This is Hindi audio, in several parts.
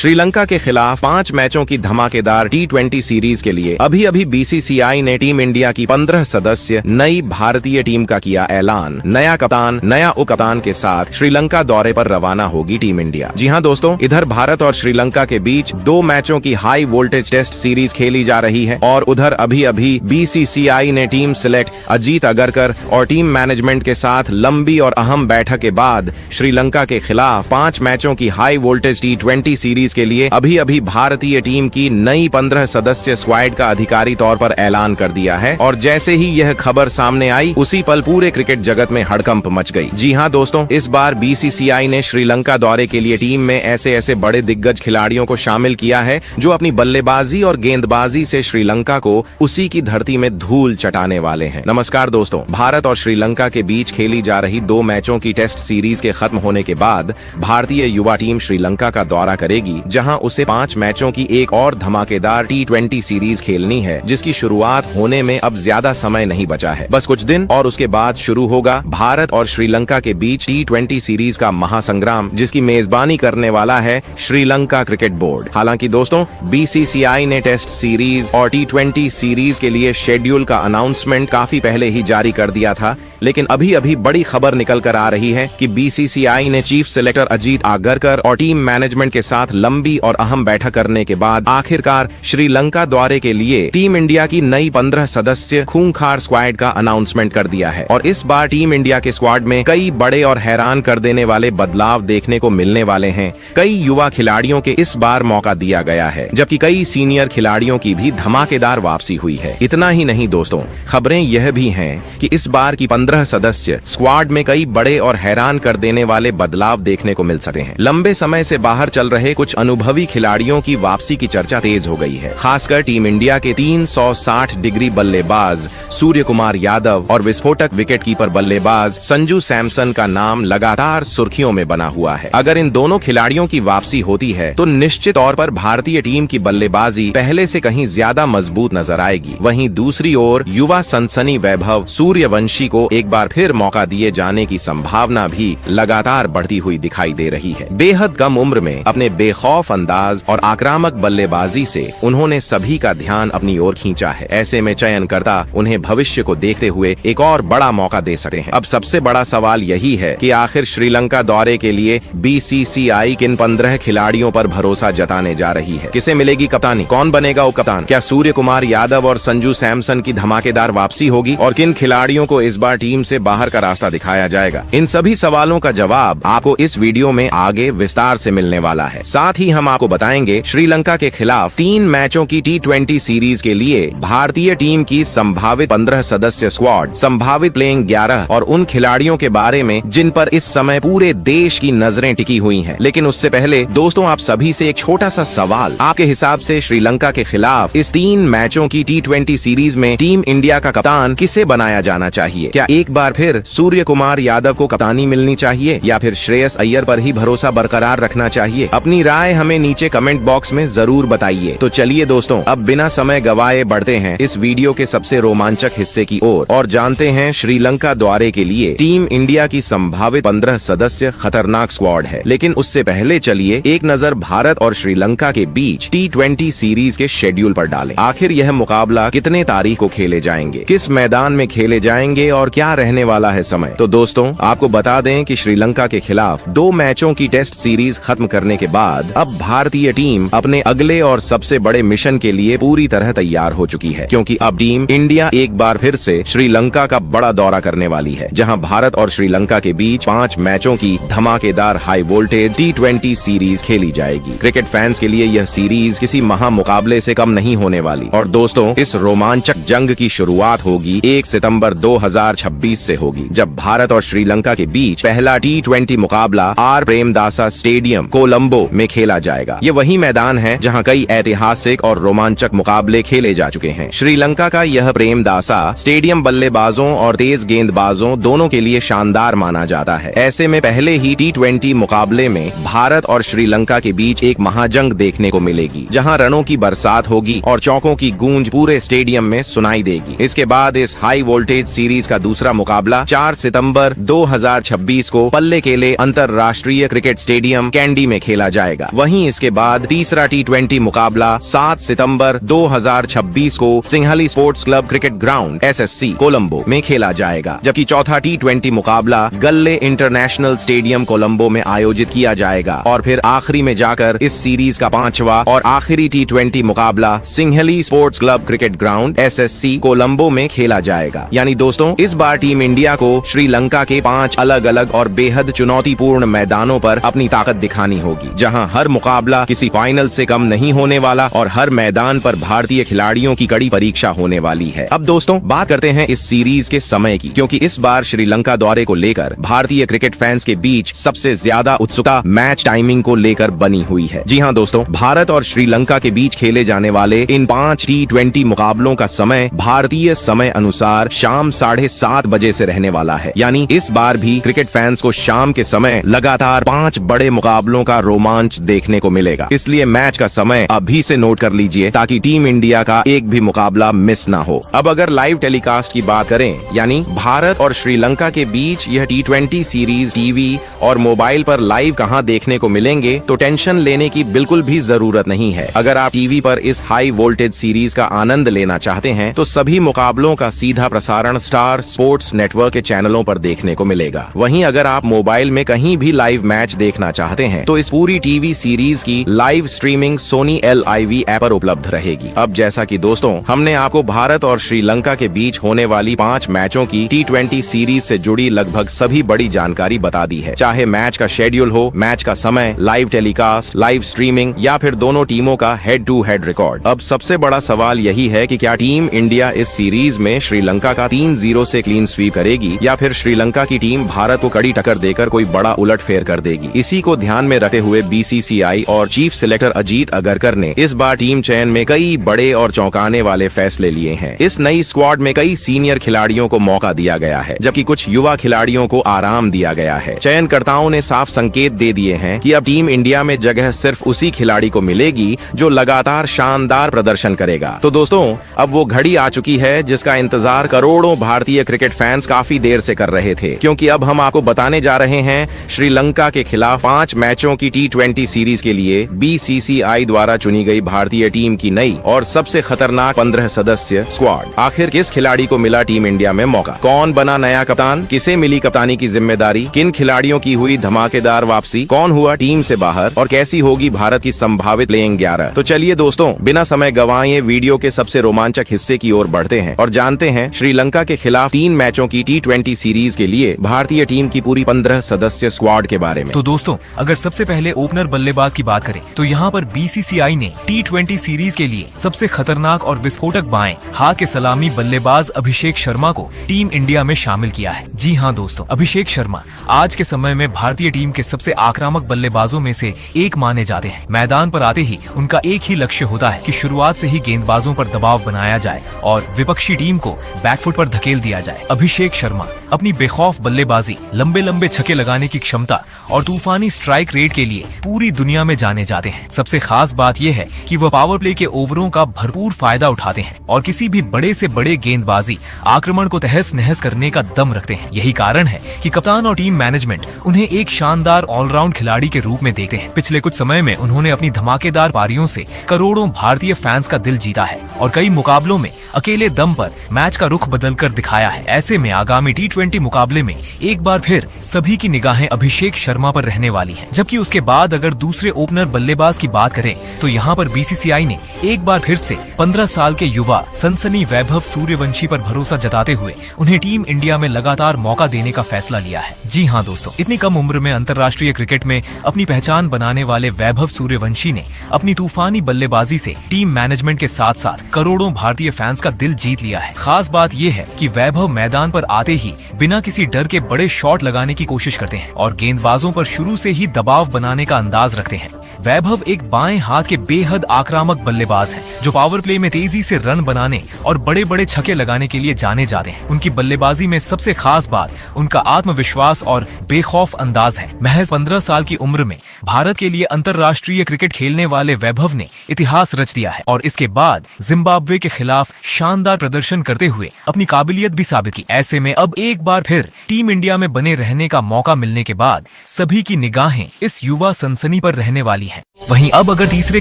श्रीलंका के खिलाफ 5 मैचों की धमाकेदार टी20 सीरीज के लिए अभी बीसीसीआई ने टीम इंडिया की 15 सदस्य नई भारतीय टीम का किया ऐलान। नया कप्तान, नया उप कप्तान के साथ श्रीलंका दौरे पर रवाना होगी टीम इंडिया। जी हां दोस्तों, इधर भारत और श्रीलंका के बीच 2 मैचों की हाई वोल्टेज टेस्ट सीरीज खेली जा रही है और उधर अभी बीसीसीआई ने टीम सिलेक्ट अजीत अगरकर और टीम मैनेजमेंट के साथ लंबी और अहम बैठक के बाद श्रीलंका के खिलाफ 5 मैचों की हाई वोल्टेज टी20 सीरीज के लिए अभी भारतीय टीम की नई 15 सदस्य स्क्वाड का आधिकारिक तौर पर ऐलान कर दिया है। और जैसे ही यह खबर सामने आई उसी पल पूरे क्रिकेट जगत में हड़कंप मच गई। जी हां दोस्तों, इस बार बीसीसीआई ने श्रीलंका दौरे के लिए टीम में ऐसे बड़े दिग्गज खिलाड़ियों को शामिल किया है जो अपनी बल्लेबाजी और गेंदबाजी से श्रीलंका को उसी की धरती में धूल चटाने वाले हैं। नमस्कार दोस्तों, भारत और श्रीलंका के बीच खेली जा रही 2 मैचों की टेस्ट सीरीज के खत्म होने के बाद भारतीय युवा टीम श्रीलंका का दौरा करेगी, जहां उसे 5 मैचों की एक और धमाकेदार टी20 सीरीज खेलनी है, जिसकी शुरुआत होने में अब ज्यादा समय नहीं बचा है। बस कुछ दिन और उसके बाद शुरू होगा भारत और श्रीलंका के बीच टी20 सीरीज का महासंग्राम, जिसकी मेजबानी करने वाला है श्रीलंका क्रिकेट बोर्ड। हालांकि दोस्तों, बीसीसीआई ने टेस्ट सीरीज और टी20 सीरीज के लिए शेड्यूल का अनाउंसमेंट काफी पहले ही जारी कर दिया था, लेकिन अभी बड़ी खबर निकल कर आ रही है कि बीसीसीआई ने चीफ सिलेक्टर अजीत आगरकर और टीम मैनेजमेंट के साथ लंबी और अहम बैठक करने के बाद आखिरकार श्रीलंका दौरे के लिए टीम इंडिया की नई 15 सदस्य खूंखार स्क्वाड का अनाउंसमेंट कर दिया है। और इस बार टीम इंडिया के स्क्वाड में कई बड़े और हैरान कर देने वाले बदलाव देखने को मिलने वाले हैं। कई युवा खिलाड़ियों के इस बार मौका दिया गया है, जबकि कई सीनियर खिलाड़ियों की भी धमाकेदार वापसी हुई है। इतना ही नहीं दोस्तों, खबरें यह भी हैं कि इस बार की 15 सदस्य स्क्वाड में कई बड़े और हैरान कर देने वाले बदलाव देखने को मिल सकते हैं। लंबे समय से बाहर चल रहे कुछ अनुभवी खिलाड़ियों की वापसी की चर्चा तेज हो गई है। खासकर टीम इंडिया के 360 डिग्री बल्लेबाज सूर्य कुमार यादव और विस्फोटक विकेटकीपर बल्लेबाज संजू सैमसन का नाम लगातार सुर्खियों में बना हुआ है। अगर इन दोनों खिलाड़ियों की वापसी होती है तो निश्चित तौर पर भारतीय टीम की बल्लेबाजी पहले से कहीं ज्यादा मजबूत नजर आएगी। वहीं दूसरी ओर युवा सनसनी वैभव सूर्यवंशी को एक बार फिर मौका दिए जाने की संभावना भी लगातार बढ़ती हुई दिखाई दे रही है। बेहद कम उम्र में अपने बेखौफ अंदाज और आक्रामक बल्लेबाजी से उन्होंने सभी का ध्यान अपनी ओर खींचा है। ऐसे में चयनकर्ता उन्हें भविष्य को देखते हुए एक और बड़ा मौका दे सकते हैं। अब सबसे बड़ा सवाल यही है कि आखिर श्रीलंका दौरे के लिए बीसीसीआई किन 15 खिलाड़ियों पर भरोसा जताने जा रही है। किसे मिलेगी कप्तानी, कौन बनेगा उप कप्तान, क्या सूर्य कुमार यादव और संजू सैमसन की धमाकेदार वापसी होगी और किन खिलाड़ियों को इस बार टीम से बाहर का रास्ता दिखाया जाएगा। इन सभी सवालों का जवाब आपको इस वीडियो में आगे विस्तार से मिलने वाला है। साथ ही हम आपको बताएंगे श्रीलंका के खिलाफ 3 मैचों की टी20 सीरीज के लिए भारतीय टीम की संभावित 15 सदस्य स्क्वाड, संभावित प्लेइंग 11 और उन खिलाड़ियों के बारे में जिन पर इस समय पूरे देश की नजरें टिकी हुई हैं। लेकिन उससे पहले दोस्तों, आप सभी से एक छोटा सा सवाल, आपके हिसाब से श्रीलंका के खिलाफ इस 3 मैचों की टी20 सीरीज में टीम इंडिया का कप्तान किसे बनाया जाना चाहिए? क्या एक बार फिर सूर्य कुमार यादव को कप्तानी मिलनी चाहिए या फिर श्रेयस अय्यर पर ही भरोसा बरकरार रखना चाहिए? अपनी राय हमें नीचे कमेंट बॉक्स में जरूर बताइए। तो चलिए दोस्तों, अब बिना समय गवाए बढ़ते हैं इस वीडियो के सबसे रोमांचक हिस्से की ओर और जानते हैं श्रीलंका दौरे के लिए टीम इंडिया की संभावित 15 सदस्य खतरनाक स्क्वाड है। लेकिन उससे पहले चलिए एक नजर भारत और श्रीलंका के बीच टी20 सीरीज के शेड्यूल पर डालें। आखिर यह मुकाबला कितने तारीख को खेले जाएंगे, किस मैदान में खेले जाएंगे और क्या रहने वाला है समय। तो दोस्तों, आपको बता दें कि श्रीलंका के खिलाफ 2 मैचों की टेस्ट सीरीज खत्म करने के बाद अब भारतीय टीम अपने अगले और सबसे बड़े मिशन के लिए पूरी तरह तैयार हो चुकी है, क्योंकि अब टीम इंडिया एक बार फिर से श्रीलंका का बड़ा दौरा करने वाली है, जहां भारत और श्रीलंका के बीच 5 मैचों की धमाकेदार हाई वोल्टेज टी20 सीरीज खेली जाएगी। क्रिकेट फैंस के लिए यह सीरीज किसी महा मुकाबले से कम नहीं होने वाली। और दोस्तों, इस रोमांचक जंग की शुरुआत होगी 1 सितंबर 2026 से होगी, जब भारत और श्रीलंका के बीच पहला टी20 मुकाबला आर प्रेमदासा स्टेडियम कोलंबो में खेला जाएगा। ये वही मैदान है जहां कई ऐतिहासिक और रोमांचक मुकाबले खेले जा चुके हैं। श्रीलंका का यह प्रेमदासा स्टेडियम बल्लेबाजों और तेज गेंदबाजों दोनों के लिए शानदार माना जाता है। ऐसे में पहले ही टी20 मुकाबले में भारत और श्रीलंका के बीच एक महाजंग देखने को मिलेगी, जहां रनों की बरसात होगी और चौकों की गूंज पूरे स्टेडियम में सुनाई देगी। इसके बाद इस हाई वोल्टेज सीरीज का दूसरा दूसरा मुकाबला 4 सितंबर 2026 को पल्ले केले अंतरराष्ट्रीय क्रिकेट स्टेडियम कैंडी में खेला जाएगा। वहीं इसके बाद तीसरा T20 मुकाबला 7 सितंबर 2026 को सिंहली sports club cricket ground SSC Colombo में खेला जाएगा, जबकि चौथा T20 मुकाबला गल्ले इंटरनेशनल स्टेडियम कोलंबो में आयोजित किया जाएगा और फिर आखिरी में जाकर इस सीरीज का पांचवा और आखिरी T20 मुकाबला सिंहली sports club cricket ground SSC Colombo में खेला जाएगा। यानी दोस्तों, इस बार टीम इंडिया को श्रीलंका के 5 अलग अलग और बेहद चुनौतीपूर्ण मैदानों पर अपनी ताकत दिखानी होगी, जहां हर मुकाबला किसी फाइनल से कम नहीं होने वाला और हर मैदान पर भारतीय खिलाड़ियों की कड़ी परीक्षा होने वाली है। अब दोस्तों, बात करते हैं इस सीरीज के समय की, क्योंकि इस बार श्रीलंका दौरे को लेकर भारतीय क्रिकेट फैंस के बीच सबसे ज्यादा उत्सुकता मैच टाइमिंग को लेकर बनी हुई है। जी हाँ दोस्तों, भारत और श्रीलंका के बीच खेले जाने वाले इन 5 T20 मुकाबलों का समय भारतीय समय अनुसार शाम 7:30 बजे से रहने वाला है। यानी इस बार भी क्रिकेट फैंस को शाम के समय लगातार 5 बड़े मुकाबलों का रोमांच देखने को मिलेगा। इसलिए मैच का समय अभी से नोट कर लीजिए ताकि टीम इंडिया का एक भी मुकाबला मिस ना हो। अब अगर लाइव टेलीकास्ट की बात करें, यानी भारत और श्रीलंका के बीच यह T20 सीरीज टीवी और मोबाइल पर लाइव कहां देखने को मिलेंगे, तो टेंशन लेने की बिल्कुल भी जरूरत नहीं है। अगर आप टीवी पर इस हाई वोल्टेज सीरीज का आनंद लेना चाहते हैं तो सभी मुकाबलों का सीधा प्रसारण स्टार स्पोर्ट्स नेटवर्क के चैनलों पर देखने को मिलेगा। वहीं अगर आप मोबाइल में कहीं भी लाइव मैच देखना चाहते हैं तो इस पूरी टीवी सीरीज की live streaming Sony LIV app पर उपलब्ध रहेगी। अब जैसा कि दोस्तों, हमने आपको भारत और श्रीलंका के बीच होने वाली 5 मैचों की T20 सीरीज से जुड़ी लगभग सभी बड़ी जानकारी बता दी है, चाहे मैच का शेड्यूल हो, मैच का समय, लाइव टेलीकास्ट, लाइव स्ट्रीमिंग या फिर दोनों टीमों का हेड टू हेड रिकॉर्ड। अब सबसे बड़ा सवाल यही है कि क्या टीम इंडिया इस सीरीज में श्रीलंका का 3-0 से क्लीन स्वीप करेगी या फिर श्रीलंका की टीम भारत को कड़ी टक्कर देकर कोई बड़ा उलटफेर कर देगी। इसी को ध्यान में रखते हुए BCCI और चीफ सिलेक्टर अजीत अगरकर ने इस बार टीम चयन में कई बड़े और चौंकाने वाले फैसले लिए हैं। इस नई स्क्वाड में कई सीनियर खिलाड़ियों को मौका दिया गया है, जबकि कुछ युवा खिलाड़ियों को आराम दिया गया है। चयनकर्ताओं ने साफ संकेत दे दिए हैं कि अब टीम इंडिया में जगह सिर्फ उसी खिलाड़ी को मिलेगी जो लगातार शानदार प्रदर्शन करेगा। तो दोस्तों, अब वो घड़ी आ चुकी है जिसका इंतजार करोड़ों भारतीय क्रिकेट फैंस काफी देर से कर रहे थे, क्योंकि अब हम आपको बताने जा रहे हैं श्रीलंका के खिलाफ 5 मैचों की T20 सीरीज के लिए BCCI द्वारा चुनी गई भारतीय टीम की नई और सबसे खतरनाक 15 सदस्य स्क्वाड। आखिर किस खिलाड़ी को मिला टीम इंडिया में मौका, कौन बना नया कप्तान, किसे मिली कप्तानी की जिम्मेदारी, किन खिलाड़ियों की हुई धमाकेदार वापसी, कौन हुआ टीम से बाहर और कैसी होगी भारत की संभावित प्लेइंग 11। तो चलिए दोस्तों, बिना समय गंवाए वीडियो के सबसे रोमांचक हिस्से की ओर बढ़ते हैं और जानते हैं श्रीलंका के खिलाफ 3 मैचों की T20 सीरीज के लिए भारतीय टीम की पूरी 15 सदस्य स्क्वाड के बारे में। तो दोस्तों, अगर सबसे पहले ओपनर बल्लेबाज की बात करें तो यहाँ पर BCCI ने T20 सीरीज के लिए सबसे खतरनाक और विस्फोटक बाएं हाथ के सलामी बल्लेबाज अभिषेक शर्मा को टीम इंडिया में शामिल किया है। जी हाँ दोस्तों, अभिषेक शर्मा आज के समय में भारतीय टीम के सबसे आक्रामक बल्लेबाजों में से एक माने जाते हैं। मैदान पर आते ही उनका एक ही लक्ष्य होता है कि शुरुआत से ही गेंदबाजों पर दबाव बनाया जाए और विपक्षी टीम को बैकफुट पर धकेल दिया जाए। अभिषेक शर्मा अपनी बेखौफ बल्लेबाजी, लंबे लंबे छक्के लगाने की क्षमता और तूफानी स्ट्राइक रेट के लिए पूरी दुनिया में जाने जाते हैं। सबसे खास बात यह है कि वह पावर प्ले के ओवरों का भरपूर फायदा उठाते हैं और किसी भी बड़े से बड़े गेंदबाजी आक्रमण को तहस नहस करने का दम रखते हैं। यही कारण है कि कप्तान और टीम मैनेजमेंट उन्हें एक शानदार ऑलराउंड खिलाड़ी के रूप में देखते हैं। पिछले कुछ समय में उन्होंने अपनी धमाकेदार पारियों से करोड़ों भारतीय फैंस का दिल जीता है और कई मुकाबलों में अकेले दम पर मैच का रुख बदलकर दिखाया है। ऐसे में आगामी T20 मुकाबले में एक बार फिर सभी की निगाहें अभिषेक शर्मा पर रहने वाली हैं। जबकि उसके बाद अगर दूसरे ओपनर बल्लेबाज की बात करें तो यहाँ पर BCCI ने एक बार फिर से 15 साल के युवा सनसनी वैभव सूर्यवंशी पर भरोसा जताते हुए उन्हें टीम इंडिया में लगातार मौका देने का फैसला लिया है। जी हाँ दोस्तों, इतनी कम उम्र में अंतर्राष्ट्रीय क्रिकेट में अपनी पहचान बनाने वाले वैभव सूर्यवंशी ने अपनी तूफानी बल्लेबाजी से टीम मैनेजमेंट के साथ साथ करोड़ों भारतीय फैंस का दिल जीत लिया है। खास बात यह है कि वैभव मैदान पर आते ही बिना किसी डर के बड़े शॉट लगाने की कोशिश करते हैं और गेंदबाजों पर शुरू से ही दबाव बनाने का अंदाज रखते हैं। वैभव एक बाएं हाथ के बेहद आक्रामक बल्लेबाज हैं, जो पावर प्ले में तेजी से रन बनाने और बड़े बड़े छक्के लगाने के लिए जाने जाते हैं। उनकी बल्लेबाजी में सबसे खास बात उनका आत्मविश्वास और बेखौफ अंदाज है। महज 15 साल की उम्र में भारत के लिए अंतर्राष्ट्रीय क्रिकेट खेलने वाले वैभव ने इतिहास रच दिया है और इसके बाद जिम्बाब्वे के खिलाफ शानदार प्रदर्शन करते हुए अपनी काबिलियत भी साबित की। ऐसे में अब एक बार फिर टीम इंडिया में बने रहने का मौका मिलने के बाद सभी की निगाहें इस युवा सनसनी पर रहने वाली हैं। वहीं अब अगर तीसरे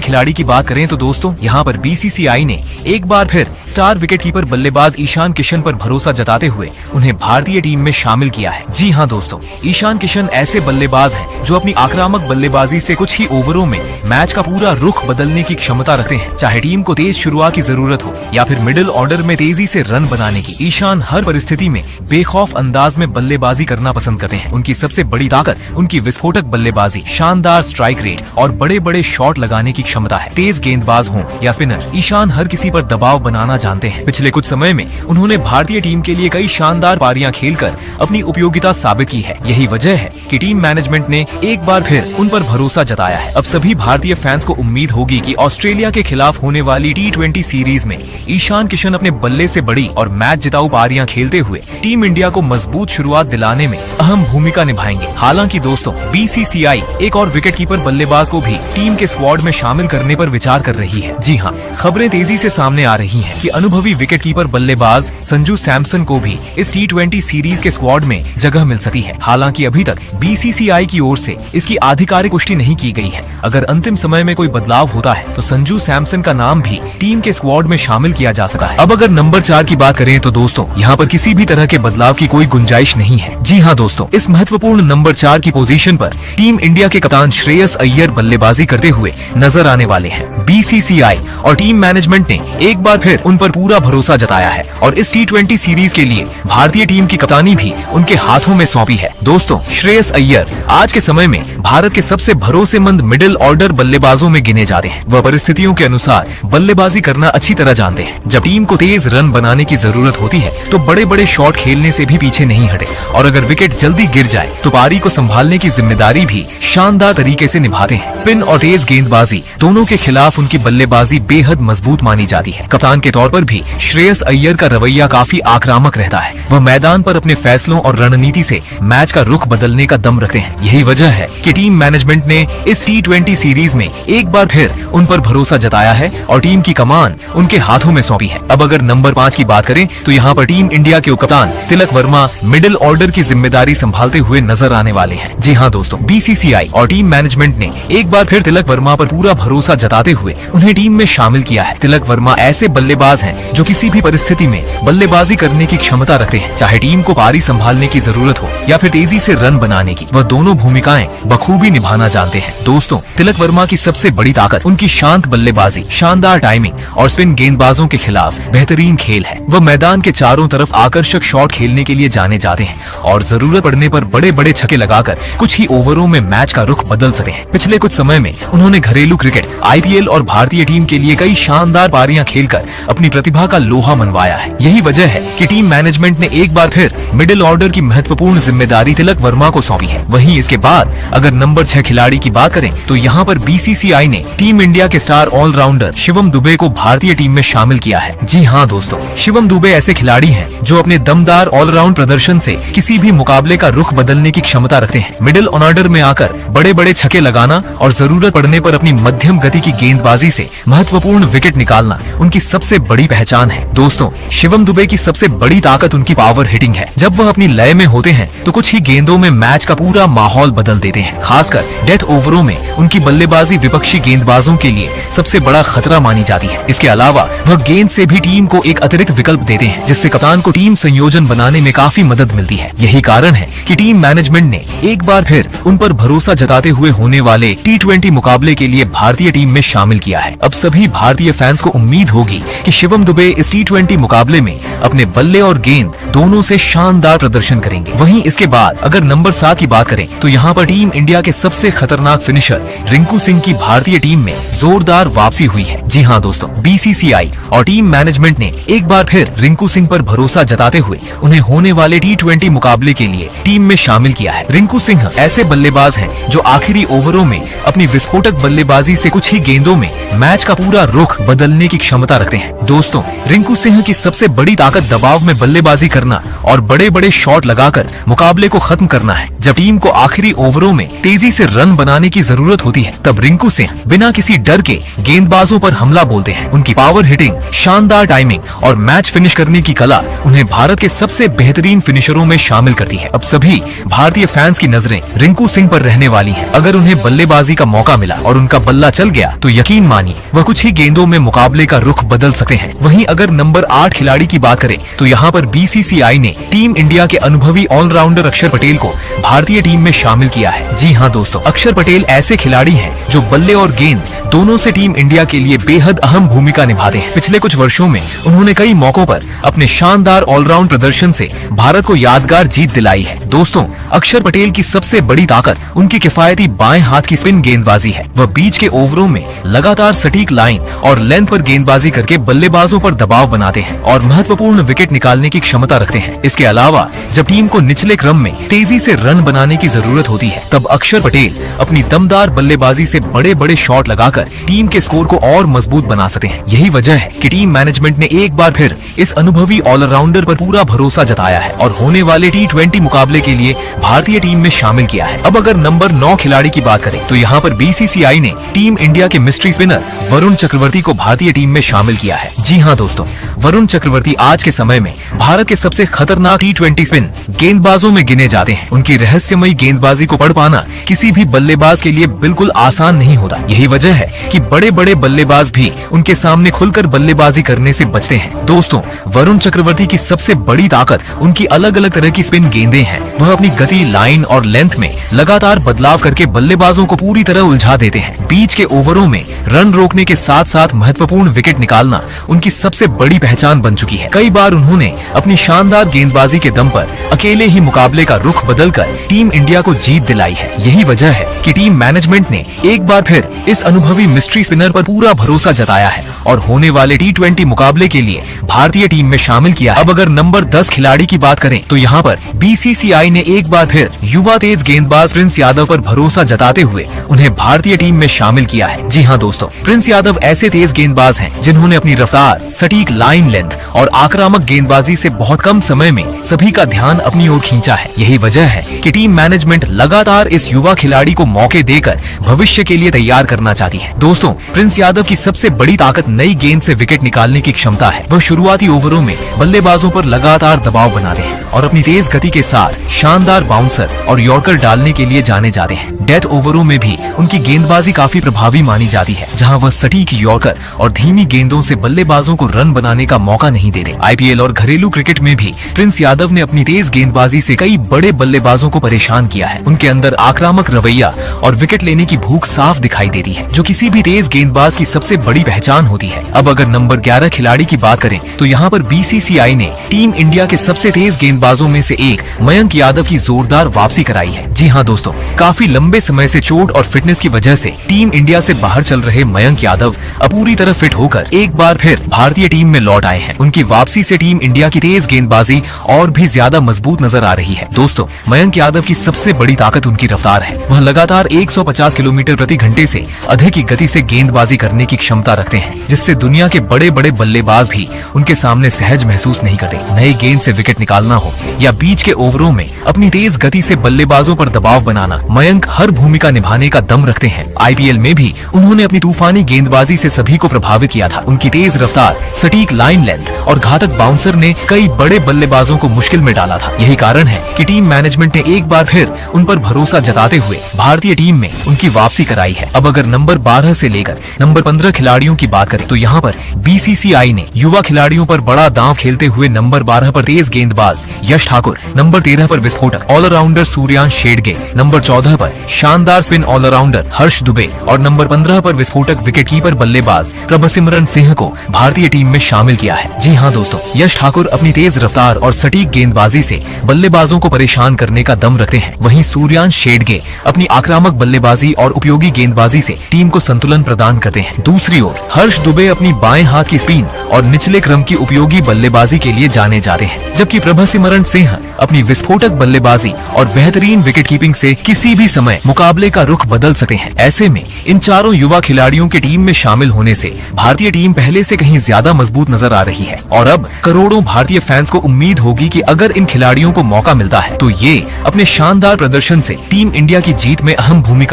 खिलाड़ी की बात करें तो दोस्तों यहाँ पर बीसीसीआई ने एक बार फिर स्टार विकेटकीपर बल्लेबाज ईशान किशन पर भरोसा जताते हुए उन्हें भारतीय टीम में शामिल किया है। जी हाँ दोस्तों, ईशान किशन ऐसे बल्लेबाज हैं जो अपनी आक्रामक बल्लेबाजी से कुछ ही ओवरों में मैच का पूरा रुख बदलने की क्षमता रखते हैं। चाहे टीम को तेज शुरुआत की जरूरत हो या फिर मिडिल ऑर्डर में तेजी से रन बनाने की, ईशान हर परिस्थिति में बेखौफ अंदाज में बल्लेबाजी करना पसंद करते हैं। उनकी सबसे बड़ी ताकत उनकी विस्फोटक बल्लेबाजी, शानदार स्ट्राइक रेट और बड़े बड़े शॉट लगाने की क्षमता है। तेज गेंदबाज हों या स्पिनर, ईशान हर किसी पर दबाव बनाना जानते हैं। पिछले कुछ समय में उन्होंने भारतीय टीम के लिए कई शानदार पारियां खेलकर अपनी उपयोगिता साबित की है। यही वजह है कि टीम मैनेजमेंट ने एक बार फिर उन पर भरोसा जताया है। अब सभी भारतीय फैंस को उम्मीद होगी कि ऑस्ट्रेलिया के खिलाफ होने वाली T20 सीरीज में ईशान किशन अपने बल्ले से बड़ी और मैच जिताऊ पारियां खेलते हुए टीम इंडिया को मजबूत शुरुआत दिलाने में अहम भूमिका निभाएंगे। हालांकि दोस्तों, बीसीसीआई एक और विकेटकीपर बल्लेबाज को भी टीम के स्क्वाड में शामिल करने पर विचार कर रही है। जी हाँ, खबरें तेजी से सामने आ रही हैं कि अनुभवी विकेटकीपर बल्लेबाज संजू सैमसन को भी इस T20 सीरीज के स्क्वाड में जगह मिल सकती है। हालांकि अभी तक बीसीसीआई की ओर से इसकी आधिकारिक पुष्टि नहीं की गई है। अगर अंतिम समय में कोई बदलाव होता है तो संजू सैमसन का नाम भी टीम के स्क्वाड में शामिल किया जा सकता है। अब अगर नंबर 4 की बात करें तो दोस्तों, यहाँ पर किसी भी तरह के बदलाव की कोई गुंजाइश नहीं है। जी हाँ दोस्तों, इस महत्वपूर्ण नंबर 4 की पोजीशन पर टीम इंडिया के कप्तान श्रेयस अय्यर बल्लेबाजी करते हुए नजर आने वाले हैं। बीसीसीआई और टीम मैनेजमेंट ने एक बार फिर उन पर पूरा भरोसा जताया है और इस T20 सीरीज के लिए भारतीय टीम की कप्तानी भी उनके हाथों में सौंपी है। दोस्तों, श्रेयस अय्यर आज के समय में भारत के सबसे भरोसेमंद मिडिल ऑर्डर बल्लेबाजों में गिने जाते हैं। वह परिस्थितियों के अनुसार बल्लेबाजी करना अच्छी तरह जानते हैं। जब टीम को तेज रन बनाने की जरूरत होती है तो बड़े बड़े शॉट खेलने से भी पीछे नहीं हटे और अगर विकेट जल्दी गिर जाए तो पारी को संभालने की जिम्मेदारी भी शानदार तरीके से निभाते हैं। स्पिन और तेज गेंदबाजी दोनों के खिलाफ उनकी बल्लेबाजी बेहद मजबूत मानी जाती है। कप्तान के तौर पर भी श्रेयस अय्यर का रवैया काफी आक्रामक रहता है। वह मैदान पर अपने फैसलों और रणनीति से मैच का रुख बदलने का दम रखते हैं। यही वजह है कि टीम मैनेजमेंट ने इस T20 सीरीज में एक बार फिर उन पर भरोसा जताया है और टीम की कमान उनके हाथों में सौंपी है। अब अगर नंबर 5 की बात करें तो यहाँ पर टीम इंडिया के कप्तान तिलक वर्मा मिडिल ऑर्डर की जिम्मेदारी संभालते हुए नजर आने वाले हैं। जी हाँ दोस्तों, बीसीसीआई और टीम मैनेजमेंट ने एक बार फिर तिलक वर्मा पर पूरा भरोसा जताते हुए उन्हें टीम में शामिल किया है। तिलक वर्मा ऐसे बल्लेबाज हैं जो किसी भी परिस्थिति में बल्लेबाजी करने की क्षमता रखते हैं। चाहे टीम को पारी संभालने की जरूरत हो या फिर तेजी से रन बनाने की, वह दोनों भूमिकाएं बखूबी निभाना जानते हैं। दोस्तों, तिलक वर्मा की सबसे बड़ी ताकत उनकी शांत बल्लेबाजी, शानदार टाइमिंग और स्पिन गेंदबाजों के खिलाफ बेहतरीन खेल है। वह मैदान के चारों तरफ आकर्षक शॉट खेलने के लिए जाने जाते हैं और जरूरत पड़ने पर बड़े बड़े छक्के लगाकर कुछ ही ओवरों में मैच का रुख बदल सकते हैं। पिछले कुछ समय में उन्होंने घरेलू क्रिकेट, IPL और भारतीय टीम के लिए कई शानदार पारियां खेलकर अपनी प्रतिभा का लोहा मनवाया है। यही वजह है कि टीम मैनेजमेंट ने एक बार फिर मिडिल ऑर्डर की महत्वपूर्ण जिम्मेदारी तिलक वर्मा को सौंपी है। वहीं इसके बाद अगर नंबर 6 खिलाड़ी की बात करें तो यहाँ पर बीसीसीआई ने टीम इंडिया के स्टार ऑलराउंडर शिवम दुबे को भारतीय टीम में शामिल किया है। जी हाँ दोस्तों, शिवम दुबे ऐसे खिलाड़ी हैं जो अपने दमदार ऑलराउंड प्रदर्शन से किसी भी मुकाबले का रुख बदलने की क्षमता रखते हैं। मिडिल ऑर्डर में आकर बड़े बड़े छक्के लगाना और जरूरत पड़ने पर अपनी मध्यम गति की गेंदबाजी से महत्वपूर्ण विकेट निकालना उनकी सबसे बड़ी पहचान है। दोस्तों, शिवम दुबे की सबसे बड़ी ताकत उनकी पावर हिटिंग है। जब वह अपनी लय में होते हैं तो कुछ ही गेंदों में मैच का पूरा माहौल बदल देते हैं। खासकर डेथ ओवरों में उनकी बल्लेबाजी विपक्षी गेंदबाजों के लिए सबसे बड़ा खतरा मानी जाती है। इसके अलावा वह गेंद से भी टीम को एक अतिरिक्त विकल्प देते हैं, जिससे कप्तान को टीम संयोजन बनाने में काफी मदद मिलती है। यही कारण है कि टीम मैनेजमेंट ने एक बार फिर उन पर भरोसा जताते हुए होने वाले T20 मुकाबले के लिए भारतीय टीम में शामिल किया है। अब सभी भारतीय फैंस को उम्मीद होगी कि शिवम दुबे इस T20 मुकाबले में अपने बल्ले और गेंद दोनों से शानदार प्रदर्शन करेंगे। वहीं इसके बाद अगर नंबर 7 की बात करें तो यहाँ पर टीम इंडिया के सबसे खतरनाक फिनिशर रिंकू सिंह की भारतीय टीम में जोरदार वापसी हुई है। जी हाँ दोस्तों, बीसीसीआई और टीम मैनेजमेंट ने एक बार फिर रिंकू सिंह पर भरोसा जताते हुए उन्हें होने वाले T20 मुकाबले के लिए टीम में शामिल किया है। रिंकू सिंह ऐसे बल्लेबाज हैं जो आखिरी ओवरों में अपनी विस्फोटक बल्लेबाजी से कुछ ही गेंदों में मैच का पूरा रुख बदलने की क्षमता रखते हैं। दोस्तों, रिंकू सिंह की सबसे बड़ी ताकत दबाव में बल्लेबाजी करना और बड़े बड़े शॉट लगाकर मुकाबले को खत्म करना है। जब टीम को आखिरी ओवरों में तेजी से रन बनाने की जरूरत होती है, तब रिंकू सिंह बिना किसी डर के गेंदबाजों पर हमला बोलते हैं। उनकी पावर हिटिंग, शानदार टाइमिंग और मैच फिनिश करने की कला उन्हें भारत के सबसे बेहतरीन फिनिशरों में शामिल करती है। अब सभी भारतीय फैंस की नजरें रिंकू सिंह पर रहने वाली हैं। अगर उन्हें बल्लेबाजी का मौका मिला और उनका बल्ला चल गया तो यकीन मानिए वह कुछ ही गेंदों में मुकाबले का रुख बदल सकते हैं। वहीं अगर नंबर 8 खिलाड़ी की बात करें तो यहाँ पर बीसीसीआई ने टीम इंडिया के अनुभवी ऑलराउंडर अक्षर पटेल को भारतीय टीम में शामिल किया है। जी हाँ दोस्तों, अक्षर पटेल ऐसे खिलाड़ी हैं जो बल्ले और गेंद दोनों से टीम इंडिया के लिए बेहद अहम भूमिका निभाते हैं। पिछले कुछ वर्षों में उन्होंने कई मौकों पर अपने शानदार ऑलराउंड प्रदर्शन से भारत को यादगार जीत दिलाई है। दोस्तों, अक्षर पटेल की सबसे बड़ी ताकत उनकी किफायती बाएं हाथ की स्पिन गेंदबाजी है। वह बीच के ओवरों में लगातार सटीक लाइन और लेंथ पर गेंदबाजी करके बल्लेबाजों पर दबाव बनाते हैं और महत्वपूर्ण विकेट निकालने की क्षमता रखते हैं। इसके अलावा जब टीम को निचले क्रम में तेजी से रन बनाने की जरूरत होती है, तब अक्षर पटेल अपनी दमदार बल्लेबाजी से बड़े बड़े शॉट लगाकर टीम के स्कोर को और मजबूत बना सकते हैं। यही वजह है कि टीम मैनेजमेंट ने एक बार फिर इस अनुभवी ऑलराउंडर पर पूरा भरोसा जताया है और होने वाले T20 मुकाबले के लिए भारतीय टीम में शामिल किया है। अब अगर नंबर 9 खिलाड़ी की बात करें तो यहाँ पर बीसीसीआई ने टीम इंडिया के मिस्ट्री स्पिनर वरुण चक्रवर्ती को भारतीय टीम में शामिल किया है। जी हाँ दोस्तों, वरुण चक्रवर्ती आज के समय में भारत के सबसे खतरनाक T20 स्पिन गेंदबाजों में गिने जाते हैं। उनकी रहस्यमयी गेंदबाजी को पढ़ पाना किसी भी बल्लेबाज के लिए बिल्कुल आसान नहीं होता। यही वजह है कि बड़े बड़े बल्लेबाज भी उनके सामने खुलकर बल्लेबाजी करने से बचते हैं। दोस्तों, वरुण चक्रवर्ती की सबसे बड़ी ताकत उनकी अलग अलग तरह की स्पिन गेंदें हैं। वह अपनी गति, लाइन और लेंथ में लगातार बदलाव करके बल्लेबाजों को पूरी तरह उलझा देते हैं। बीच के ओवरों में रन रोकने के साथ साथ महत्वपूर्ण विकेट निकालना उनकी सबसे बड़ी पहचान बन चुकी है। कई बार उन्होंने अपनी शानदार गेंदबाजी के दम पर अकेले ही मुकाबले का रुख बदलकर टीम इंडिया को जीत दिलाई है। यही वजह है कि टीम मैनेजमेंट ने एक बार फिर इस अनुभवी मिस्ट्री स्पिनर पर पूरा भरोसा जताया है और होने वाले T20 मुकाबले के लिए भारतीय टीम में शामिल किया। अब अगर नंबर 10 खिलाड़ी की बात करें तो यहाँ पर बीसीसीआई ने एक बार फिर युवा तेज गेंदबाज प्रिंस यादव पर भरोसा जताते हुए उन्हें भारतीय टीम में शामिल किया है। जी हाँ दोस्तों, प्रिंस यादव ऐसे तेज गेंदबाज हैं जिन्होंने अपनी रफ्तार, सटीक लाइन लेंथ और आक्रामक गेंदबाजी से बहुत कम समय में सभी का ध्यान अपनी ओर खींचा है। यही वजह है कि टीम मैनेजमेंट लगातार इस युवा खिलाड़ी को मौके देकर भविष्य के लिए तैयार करना चाहती है। दोस्तों, प्रिंस यादव की सबसे बड़ी ताकत नई गेंद से विकेट निकालने की क्षमता है। वह शुरुआती ओवरों में बल्लेबाजों पर लगातार दबाव बनाते हैं और अपनी तेज गति के साथ शानदार बाउंसर और यॉर्कर डालने के लिए जाने जाते हैं। डेथ ओवरों में भी उनकी गेंदबाजी काफी प्रभावी मानी जाती है, जहां वह सटीक यॉर्कर और धीमी गेंदों से बल्लेबाजों को रन बनाने का मौका नहीं देते। आईपीएल और घरेलू क्रिकेट में भी प्रिंस यादव ने अपनी तेज गेंदबाजी से कई बड़े बल्लेबाजों को परेशान किया है। उनके अंदर आक्रामक रवैया और विकेट लेने की भूख साफ दिखाई देती है, जो किसी भी तेज गेंदबाज की सबसे बड़ी पहचान होती है। अब अगर नंबर 11 खिलाड़ी की बात करें तो यहाँ पर बीसीसीआई ने टीम इंडिया के सबसे तेज गेंदबाजों में से एक मयंक यादव की जोरदार वापसी कराई है। जी हाँ दोस्तों, काफी लंबे समय से चोट और फिटनेस की वजह से टीम इंडिया से बाहर चल रहे मयंक यादव अब पूरी तरह फिट होकर एक बार फिर भारतीय टीम में लौट आए हैं। उनकी वापसी से टीम इंडिया की तेज गेंदबाजी और भी ज्यादा मजबूत नजर आ रही है। दोस्तों, मयंक यादव की सबसे बड़ी ताकत उनकी रफ्तार है। वह लगातार 150 किलोमीटर प्रति घंटे से अधिक की गति से गेंदबाजी करने की क्षमता रखते हैं, जिससे दुनिया के बड़े बड़े बल्लेबाज भी उनके सामने सहज महसूस नहीं करते। नए गेंद से विकेट निकालना हो या बीच के ओवरों में अपनी तेज गति से बल्लेबाजों पर दबाव बनाना, मयंक हर भूमिका निभाने का दम रखते हैं। आईपीएल में भी उन्होंने अपनी तूफानी गेंदबाजी से सभी को प्रभावित किया था। उनकी तेज रफ्तार, सटीक लाइन लेंथ और घातक बाउंसर ने कई बड़े बल्लेबाजों को मुश्किल में डाला था। यही कारण है कि टीम मैनेजमेंट ने एक बार फिर उन पर भरोसा जताते हुए भारतीय टीम में उनकी वापसी कराई है। अब अगर नंबर 12 से लेकर नंबर 15 खिलाड़ियों की बात करें तो यहाँ पर बीसीसीआई ने युवा खिलाड़ियों पर बड़ा दांव खेलते हुए नंबर 12 पर तेज गेंदबाज यश ठाकुर, नंबर 13 पर विस्फोटक ऑलराउंडर सूर्यांश शेडगे, नंबर 14 पर शानदार स्पिन ऑलराउंडर हर्ष दुबे और नंबर 15 पर विस्फोटक विकेटकीपर बल्लेबाज प्रभसिमरन सिंह को भारतीय टीम में शामिल किया है। जी हाँ दोस्तों, यश ठाकुर अपनी तेज रफ्तार और सटीक गेंदबाजी से बल्लेबाजों को परेशान करने का दम रखते हैं। वहीं सूर्यांश शेडगे अपनी आक्रामक बल्लेबाजी और उपयोगी गेंदबाजी से टीम को संतुलन प्रदान करते हैं। दूसरी ओर हर्ष दुबे अपनी बाएं हाथ की स्पिन और निचले क्रम की उपयोगी बल्लेबाजी के लिए जाने जाते हैं, जबकि प्रभसिमरन सिंह अपनी विस्फोटक बल्लेबाजी और बेहतरीन विकेट कीपिंग से किसी भी समय मुकाबले का रुख बदल सकते हैं। ऐसे में इन चारों युवा खिलाड़ियों के टीम में शामिल होने से भारतीय टीम पहले से कहीं ज्यादा मजबूत नजर आ रही है और अब करोड़ों भारतीय फैंस को उम्मीद होगी कि अगर इन खिलाड़ियों को मौका मिलता है तो ये अपने शानदार प्रदर्शन से टीम इंडिया की जीत में अहम भूमिका